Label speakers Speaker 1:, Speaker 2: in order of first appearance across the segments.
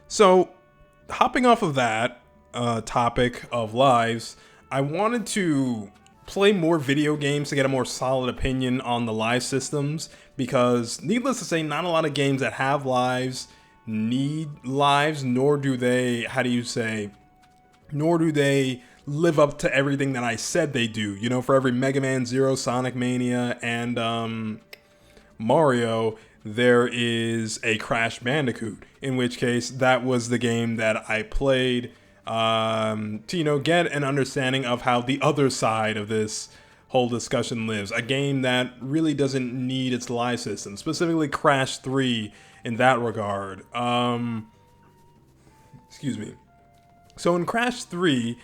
Speaker 1: So, hopping off of that topic of lives, I wanted to play more video games to get a more solid opinion on the live systems because, needless to say, not a lot of games that have lives need lives, nor do they, nor do they live up to everything that I said they do. You know, for every Mega Man Zero, Sonic Mania, and Mario, there is a Crash Bandicoot, in which case that was the game that I played to, get an understanding of how the other side of this whole discussion lives. A game that really doesn't need its live system, specifically Crash 3 in that regard. Excuse me. So in Crash 3,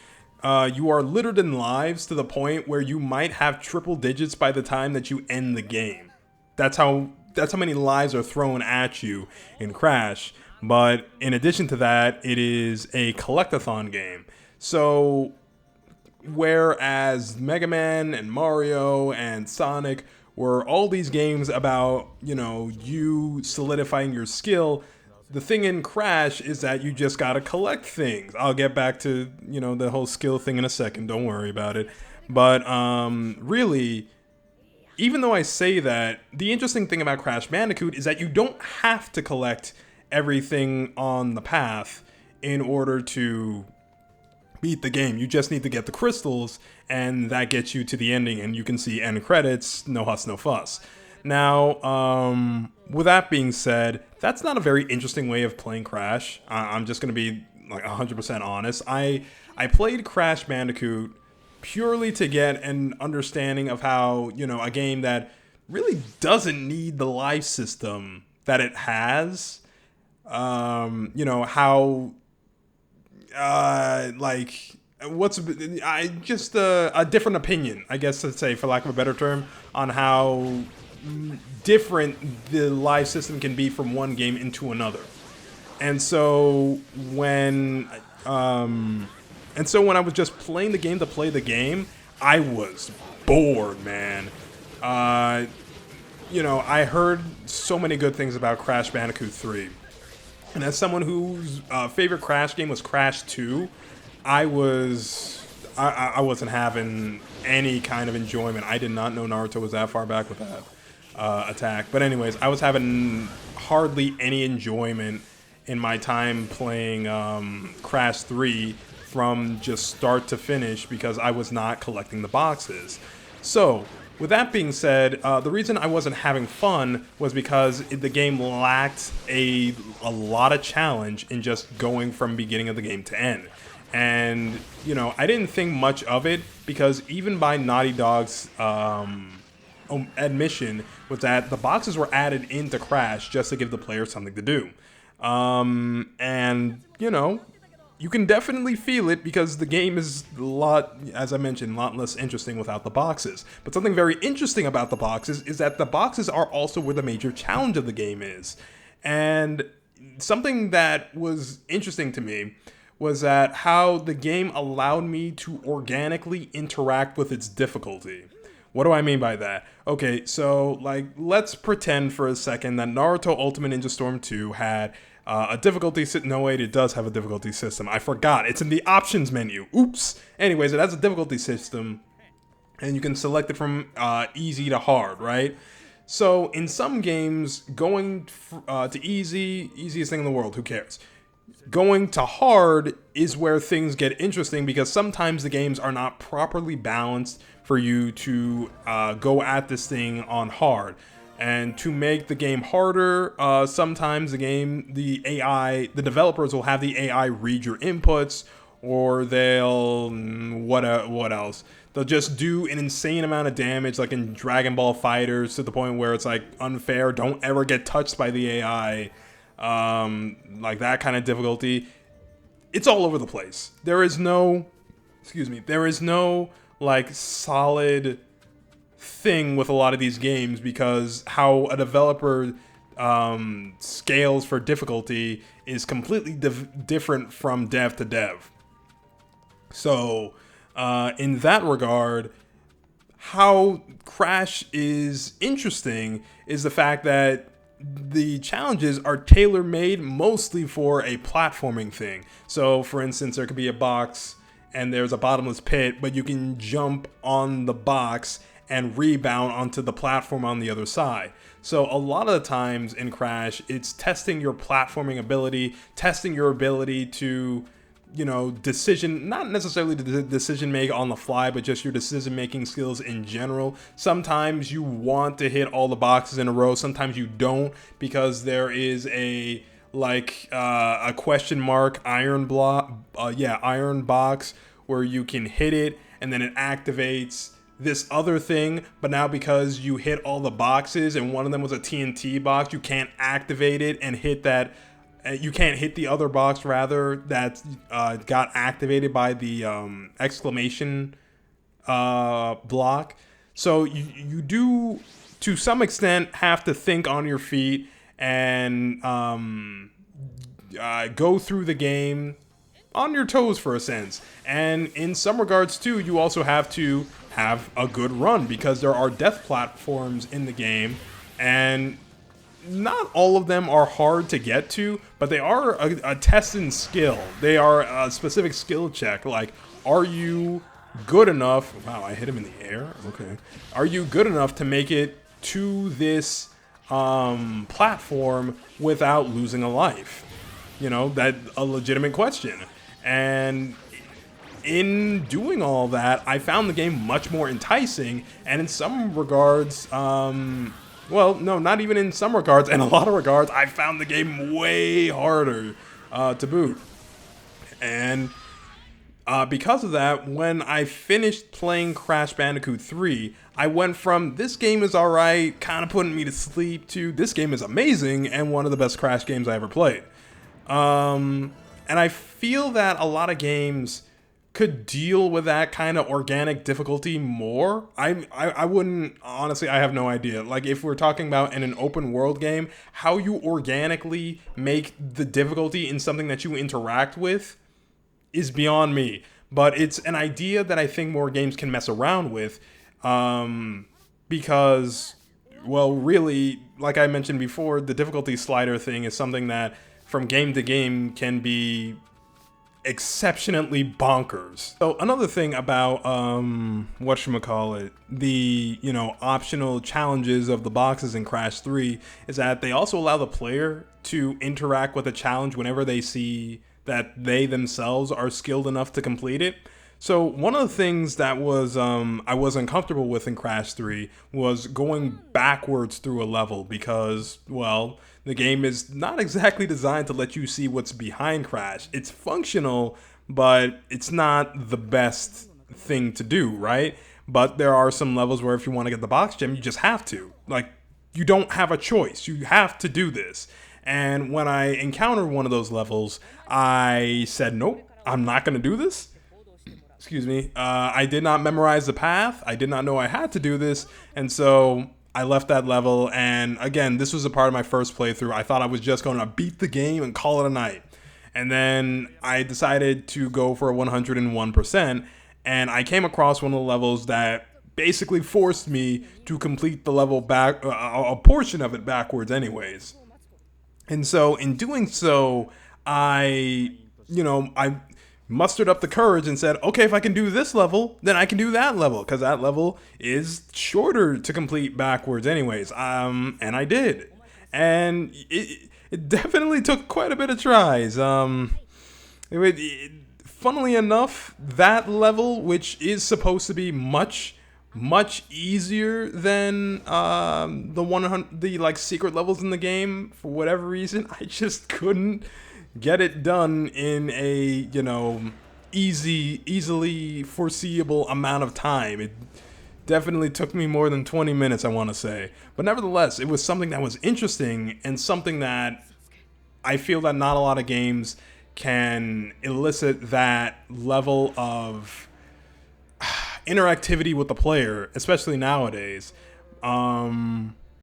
Speaker 1: you are littered in lives to the point where you might have triple digits by the time that you end the game. That's how many lives are thrown at you in Crash. But in addition to that, it is a collectathon game. So whereas Mega Man and Mario and Sonic were all these games about, you solidifying your skill, the thing in Crash is that you just gotta collect things. I'll get back to, the whole skill thing in a second. Don't worry about it. But really, even though I say that, the interesting thing about Crash Bandicoot is that you don't have to collect everything on the path in order to beat the game. You just need to get the crystals, and that gets you to the ending, and you can see end credits, no huss, no fuss. Now, with that being said, that's not a very interesting way of playing Crash. I'm just going to be like 100% honest. I played Crash Bandicoot purely to get an understanding of how, a game that really doesn't need the life system that it has, how, what's, I just, a different opinion, I guess, to say, for lack of a better term, on how different the life system can be from one game into another. And so when when I was just playing the game to play the game, I was bored, man. I heard so many good things about Crash Bandicoot 3. And as someone whose favorite Crash game was Crash 2, I wasn't having any kind of enjoyment. I did not know Naruto was that far back with that attack. But anyways, I was having hardly any enjoyment in my time playing Crash 3 from just start to finish because I was not collecting the boxes. So, with that being said, the reason I wasn't having fun was because the game lacked a lot of challenge in just going from beginning of the game to end. And, I didn't think much of it because even by Naughty Dog's admission was that the boxes were added into Crash just to give the player something to do. You can definitely feel it because the game is a lot, as I mentioned, a lot less interesting without the boxes. But something very interesting about the boxes is that the boxes are also where the major challenge of the game is. And something that was interesting to me was that how the game allowed me to organically interact with its difficulty. What do I mean by that? Okay, so let's pretend for a second that Naruto Ultimate Ninja Storm 2 had a difficulty system. No, wait, it does have a difficulty system. I forgot. It's in the options menu. Oops. Anyways, it has a difficulty system, and you can select it from easy to hard, right? So in some games, going to easiest thing in the world, who cares? Going to hard is where things get interesting because sometimes the games are not properly balanced for you to go at this thing on hard. And to make the game harder, sometimes the developers will have the AI read your inputs, or they'll, what else? They'll just do an insane amount of damage, like in Dragon Ball FighterZ, to the point where it's like unfair. Don't ever get touched by the AI, like that kind of difficulty. It's all over the place. There is no like solid thing with a lot of these games because how a developer scales for difficulty is completely different from dev to dev. So in that regard, how Crash is interesting is the fact that the challenges are tailor-made mostly for a platforming thing. So, for instance, there could be a box and there's a bottomless pit, but you can jump on the box and rebound onto the platform on the other side. So a lot of the times in Crash, it's testing your platforming ability, testing your ability to, not necessarily the decision make on the fly, but just your decision making skills in general. Sometimes you want to hit all the boxes in a row. Sometimes you don't, because there is a question mark iron box where you can hit it and then it activates this other thing, but now because you hit all the boxes and one of them was a TNT box, you can't activate it and hit that. You can't hit the other box, rather, that got activated by the exclamation block. So you do, to some extent, have to think on your feet and go through the game on your toes, for a sense. And in some regards, too, you also have to have a good run, because there are death platforms in the game, and not all of them are hard to get to, but they are a test in skill. They are a specific skill check. Like, are you good enough? Wow, I hit him in the air? Okay. Are you good enough to make it to this platform without losing a life? That's a legitimate question. And in doing all that, I found the game much more enticing, and in some regards, well, no, not even in some regards, in a lot of regards, I found the game way harder to boot. And because of that, when I finished playing Crash Bandicoot 3, I went from this game is alright, kind of putting me to sleep, to this game is amazing and one of the best Crash games I ever played. And I feel that a lot of games could deal with that kind of organic difficulty more. I wouldn't, honestly, I have no idea. Like, if we're talking about in an open world game, how you organically make the difficulty in something that you interact with is beyond me. But it's an idea that I think more games can mess around with, because, well, really, like I mentioned before, the difficulty slider thing is something that from game to game can be exceptionally bonkers. So another thing about whatchamacallit, the optional challenges of the boxes in Crash 3 is that they also allow the player to interact with a challenge whenever they see that they themselves are skilled enough to complete it. So one of the things that was I wasn't comfortable with in Crash 3 was going backwards through a level, because, well, the game is not exactly designed to let you see what's behind Crash. It's functional, but it's not the best thing to do, right? But there are some levels where if you want to get the box gem, you just have to. Like, you don't have a choice. You have to do this. And when I encountered one of those levels, I said, nope, I'm not going to do this. Excuse me. I did not memorize the path. I did not know I had to do this. And so I left that level. And again, this was a part of my first playthrough. I thought I was just going to beat the game and call it a night. And then I decided to go for a 101%. And I came across one of the levels that basically forced me to complete the level back, a portion of it backwards anyways. And so in doing so, I mustered up the courage and said, okay, if I can do this level, then I can do that level, because that level is shorter to complete backwards anyways. And I did. And it definitely took quite a bit of tries. Funnily enough, that level, which is supposed to be much easier than the secret levels in the game, for whatever reason, I just couldn't get it done in a easily foreseeable amount of time. It definitely took me more than 20 minutes, I want to say, but nevertheless, it was something that was interesting and something that I feel that not a lot of games can elicit that level of interactivity with the player, especially nowadays.